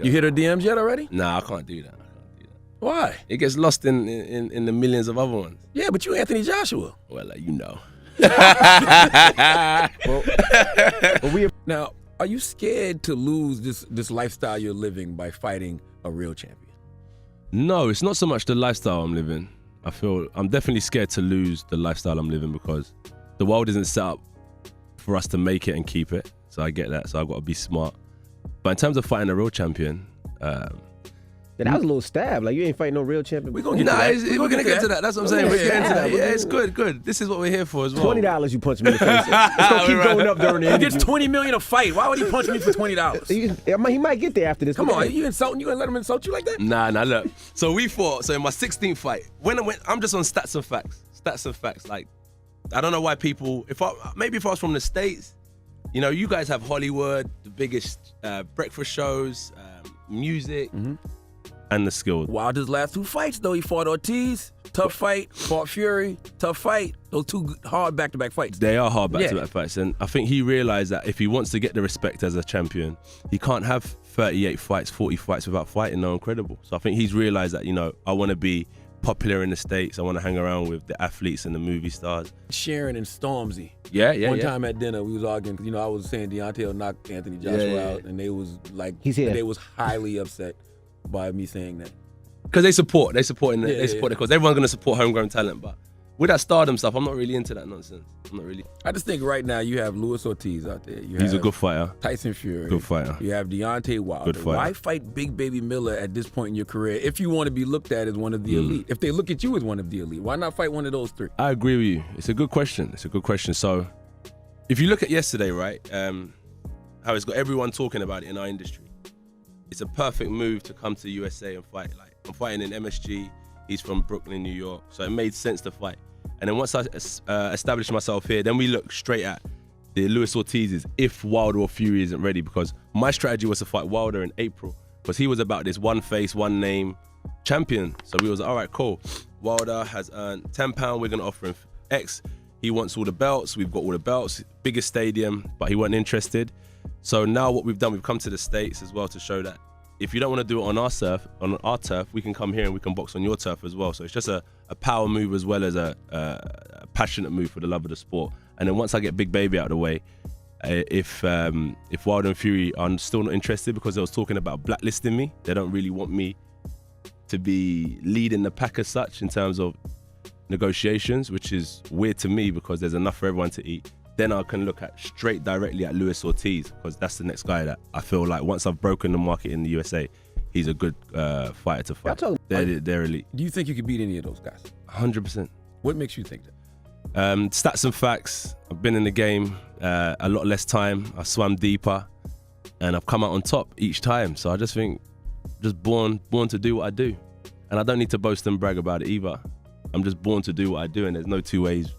You hit her DMs yet already? Nah, I can't do that. Why? It gets lost in the millions of other ones. Yeah, but you Anthony Joshua. Well, like, you know. Now, are you scared to lose this lifestyle you're living by fighting a real champion? No, it's not so much the lifestyle I'm living. I feel I'm definitely scared to lose the lifestyle I'm living because the world isn't set up for us to make it and keep it. So I get that. So I've got to be smart. But in terms of fighting a real champion, that was a little stab. Like, you ain't fighting no real champion. We're gonna get to that. We're gonna get to that. That's what I'm saying. We're getting to that. Yeah, it's good. This is what we're here for as well. $20 you punch me in the face. It's gonna keep going up during the He interview. gets $20 million a fight. Why would he punch me for $20? He might get there after this. Come on, you insulting? You gonna let him insult you like that? Nah, look. So we fought. So in my 16th fight, I'm just on stats and facts. Like, I don't know why people. If I was from the States, you know, you guys have Hollywood, the biggest breakfast shows, music. And the skills. Wilder's last 2 fights, though, he fought Ortiz, tough fight, fought Fury, tough fight. Those 2 hard back-to-back fights. They are hard back-to-back fights. And I think he realized that if he wants to get the respect as a champion, he can't have 38 fights, 40 fights without fighting no one credible. So I think he's realized that, you know, I want to be popular in the States. I want to hang around with the athletes and the movie stars. Sharon and Stormzy. Yeah. One time at dinner, we was arguing, because, you know, I was saying Deontay will knock Anthony Joshua out, and they was like, they was highly upset by me saying that. Because they support it because everyone's going to support homegrown talent. But with that stardom stuff, I'm not really into that nonsense. I'm not really. I just think right now you have Luis Ortiz out there. He's a good fighter. Tyson Fury. Good fighter. You have Deontay Wilder. Good fighter. Why fight Big Baby Miller at this point in your career if you want to be looked at as one of the elite? If they look at you as one of the elite, why not fight one of those 3? I agree with you. It's a good question. So if you look at yesterday, right, how it's got everyone talking about it in our industry. It's a perfect move to come to the USA and fight. Like, I'm fighting in MSG. He's from Brooklyn, New York. So it made sense to fight. And then once I established myself here, then we look straight at the Luis Ortiz's if Wilder or Fury isn't ready, because my strategy was to fight Wilder in April because he was about this one face, one name champion. So we was like, all right, cool. Wilder has earned £10. We're going to offer him X. He wants all the belts. We've got all the belts. Biggest stadium, but he wasn't interested. So now what we've done, we've come to the States as well to show that if you don't want to do it on our turf, we can come here and we can box on your turf as well. So it's just a power move as well as a passionate move for the love of the sport. And then once I get Big Baby out of the way, if Wilder and Fury are still not interested because they was talking about blacklisting me, they don't really want me to be leading the pack as such in terms of negotiations, which is weird to me because there's enough for everyone to eat. Then I can look directly at Luis Ortiz because that's the next guy that I feel like once I've broken the market in the USA, he's a good fighter to fight. They're elite. Do you think you could beat any of those guys? 100%. What makes you think that? Stats and facts. I've been in the game a lot less time. I swam deeper and I've come out on top each time. So I just think just born to do what I do. And I don't need to boast and brag about it either. I'm just born to do what I do and there's no two ways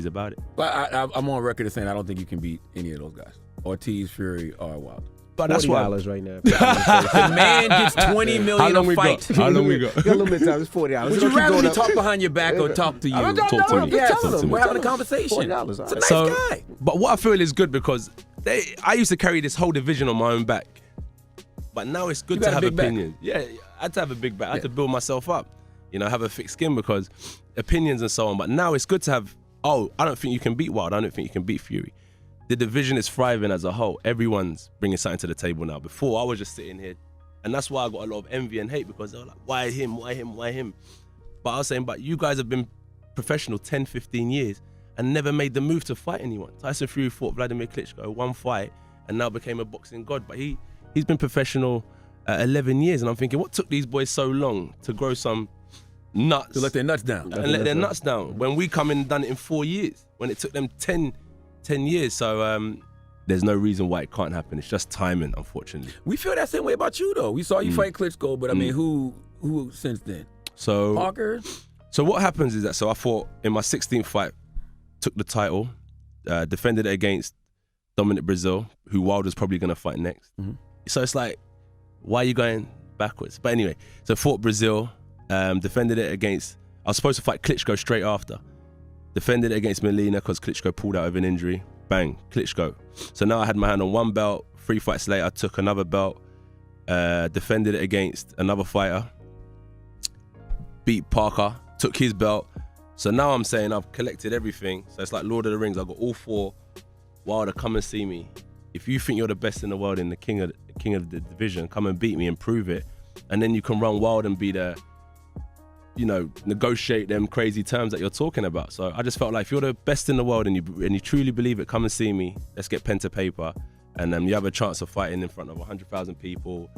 about it. But I'm on record as saying I don't think you can beat any of those guys. Ortiz, Fury, or Wilder. But that's $40 right now. The man gets $20 million a fight. How long we got? Got a little bit of time. It's $40. Would you rather me talk behind your back or talk to you? Talk to me. We're having a conversation. $40. It's a nice guy. But what I feel is good because I used to carry this whole division on my own back. But now it's good to have opinions. Yeah, I had to have a big back. I had to build myself up. You know, have a thick skin because opinions and so on. But now it's good to have, I don't think you can beat Wilder. I don't think you can beat Fury. The division is thriving as a whole. Everyone's bringing something to the table now. Before, I was just sitting here. And that's why I got a lot of envy and hate because they were like, why him, why him, why him? But I was saying, but you guys have been professional 10, 15 years and never made the move to fight anyone. Tyson Fury fought Vladimir Klitschko, one fight, and now became a boxing god. But he's been professional 11 years. And I'm thinking, what took these boys so long to grow some nuts? To let their nuts down. And let their nuts down. When we come in and done it in 4 years, when it took them 10 years. So there's no reason why it can't happen. It's just timing, unfortunately. We feel that same way about you, though. We saw you fight Klitschko, but I mean, who since then? So Parker? So what happens is that, I fought in my 16th fight, took the title, defended it against Dominic Brazil, who Wilder's probably going to fight next. So it's like, why are you going backwards? But anyway, so fought Brazil, defended it against, I was supposed to fight Klitschko straight after. Defended it against Molina because Klitschko pulled out of an injury. Bang, Klitschko. So now I had my hand on one belt. 3 fights later, I took another belt. defended it against another fighter, beat Parker, took his belt. So now I'm saying I've collected everything. So it's like Lord of the Rings. I've got all 4. Wilder, come and see me. If you think you're the best in the world and the king of the division, come and beat me and prove it. And then you can run wild and be the, negotiate them crazy terms that you're talking about. So I just felt like if you're the best in the world and you truly believe it, come and see me. Let's get pen to paper. And you have a chance of fighting in front of 100,000 people,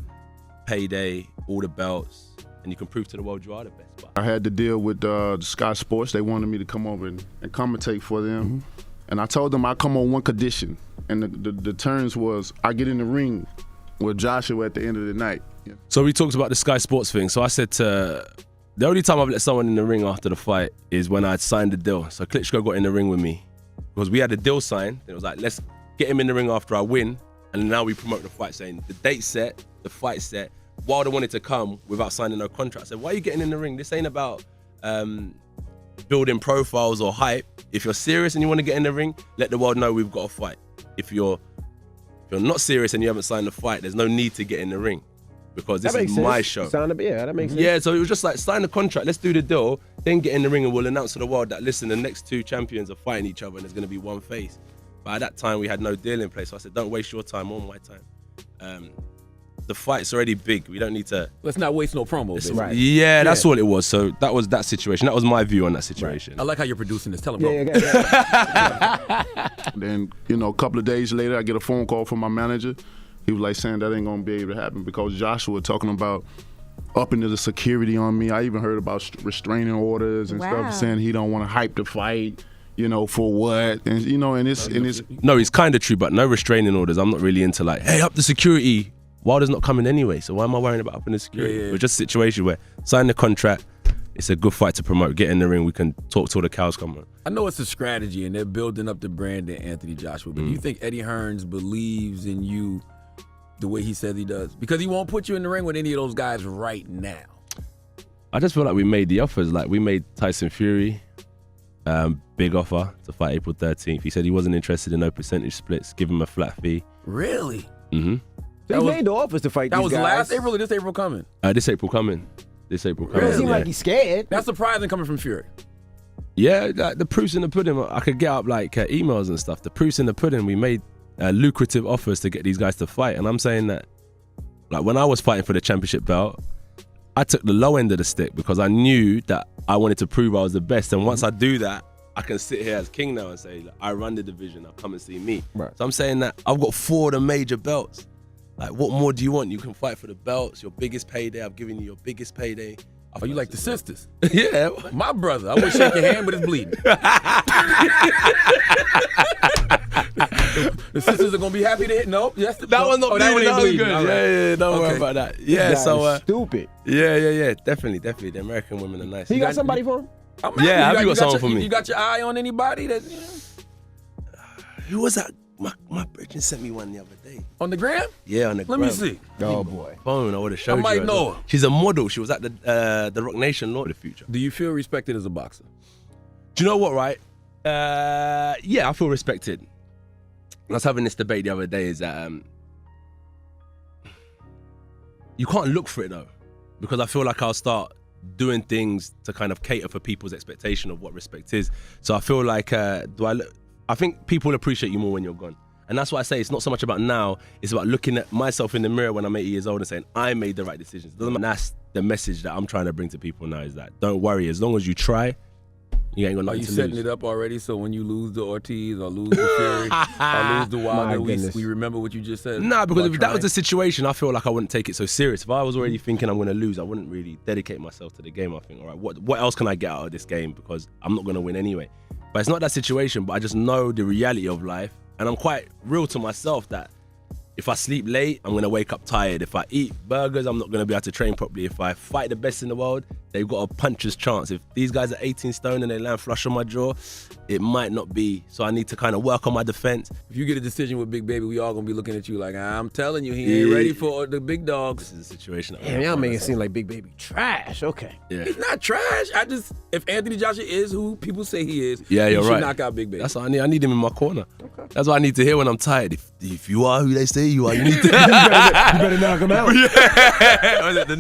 payday, all the belts, and you can prove to the world you are the best. But I had to deal with Sky Sports. They wanted me to come over and commentate for them. Mm-hmm. And I told them I'd come on one condition. And the terms was I get in the ring with Joshua at the end of the night. Yeah. So we talked about the Sky Sports thing. So I said the only time I've let someone in the ring after the fight is when I signed the deal. So Klitschko got in the ring with me because we had a deal signed. It was like, let's get him in the ring after I win. And now we promote the fight, saying the date's set, the fight's set. Wilder wanted to come without signing no contract. I said, why are you getting in the ring? This ain't about building profiles or hype. If you're serious and you want to get in the ring, let the world know we've got a fight. If you're not serious and you haven't signed the fight, there's no need to get in the ring because this is my show. That makes sense. Yeah, so it was just like, sign the contract, let's do the deal, then get in the ring and we'll announce to the world that, listen, the next 2 champions are fighting each other and there's going to be one face. But at that time, we had no deal in place. So I said, don't waste your time or my time. The fight's already big. We don't need to... Let's not waste no promo. Right. Yeah, that's all it was. So that was that situation. That was my view on that situation. Right. I like how you're producing this. Tell him, bro. Then, a couple of days later, I get a phone call from my manager. He was like saying that ain't going to be able to happen because Joshua talking about upping the security on me. I even heard about restraining orders and stuff, saying he don't want to hype the fight. For what? And and it's no, it's kind of true, but no restraining orders. I'm not really into like, hey, up the security. Wilder's not coming anyway, so why am I worrying about upping the security? Yeah. It's just a situation where sign the contract. It's a good fight to promote. Get in the ring. We can talk till the cows come on. I know it's a strategy, and they're building up the brand of Anthony Joshua. But do you think Eddie Hearns believes in you the way he says he does? Because he won't put you in the ring with any of those guys right now. I just feel like we made the offers. Like we made Tyson Fury. Big offer to fight April 13th. He said he wasn't interested in no percentage splits. Give him a flat fee. Really? Mm-hmm. They made the offers to fight these guys. That was last April or this April coming? This April coming. This April coming. It doesn't seem like he's scared. That's surprising coming from Fury. Yeah, the proof's in the pudding. I could get up like emails and stuff. The proof's in the pudding. We made lucrative offers to get these guys to fight. And I'm saying that, like when I was fighting for the championship belt, I took the low end of the stick because I knew that I wanted to prove I was the best. And once I do that, I can sit here as king now and say, like, I run the division, now come and see me. Right. So I'm saying that I've got 4 of the major belts. Like, what more do you want? You can fight for the belts, your biggest payday. I've given you your biggest payday. Oh, you like the sisters? Yeah. My brother. I would shake your hand, but it's bleeding. The sisters are going to be happy to hit. Nope. Yes, that one's not bleeding. That was good. Right. Yeah, don't worry about that. Yeah, so... stupid. Yeah. Definitely. The American women are nice. You got somebody for him? Yeah, have you got someone for me? You got your eye on anybody? Who was that? My Bridget sent me one the other day. On the gram? Yeah, on the gram. Let me see. Oh, boy. Phone, I would have showed you. I might know her. She's a model. She was at the Rock Nation Law of the Future. Do you feel respected as a boxer? Do you know what, right? Yeah, I feel respected. I was having this debate the other day is that you can't look for it, though. Because I feel like I'll start doing things to kind of cater for people's expectation of what respect is. So I feel like, I think people appreciate you more when you're gone. And that's why I say it's not so much about now, it's about looking at myself in the mirror when I'm 80 years old and saying, I made the right decisions. That's the message that I'm trying to bring to people now is that don't worry, as long as you try, you ain't got nothing to lose. Are you setting it up already so when you lose the Ortiz or lose the Fury or lose the Wilder, we remember what you just said? Nah, because if that was the situation, I feel like I wouldn't take it so serious. If I was already thinking I'm going to lose, I wouldn't really dedicate myself to the game. I think, all right, what else can I get out of this game? Because I'm not going to win anyway. But it's not that situation, but I just know the reality of life. And I'm quite real to myself that if I sleep late, I'm going to wake up tired. If I eat burgers, I'm not going to be able to train properly. If I fight the best in the world, then they've got a puncher's chance. If these guys are 18 stone and they land flush on my jaw, it might not be. So I need to kind of work on my defense. If you get a decision with Big Baby, we all gonna be looking at you like, I'm telling you, he ain't ready for the big dogs. This is a situation. Damn, y'all make it seem like Big Baby trash. Okay. Yeah. He's not trash. If Anthony Joshua is who people say he is, Yeah, you're he should right. knock out Big Baby. That's what I need. I need him in my corner. Okay. That's what I need to hear when I'm tired. If you are who they say you are, you need to. You better knock him out. Yeah.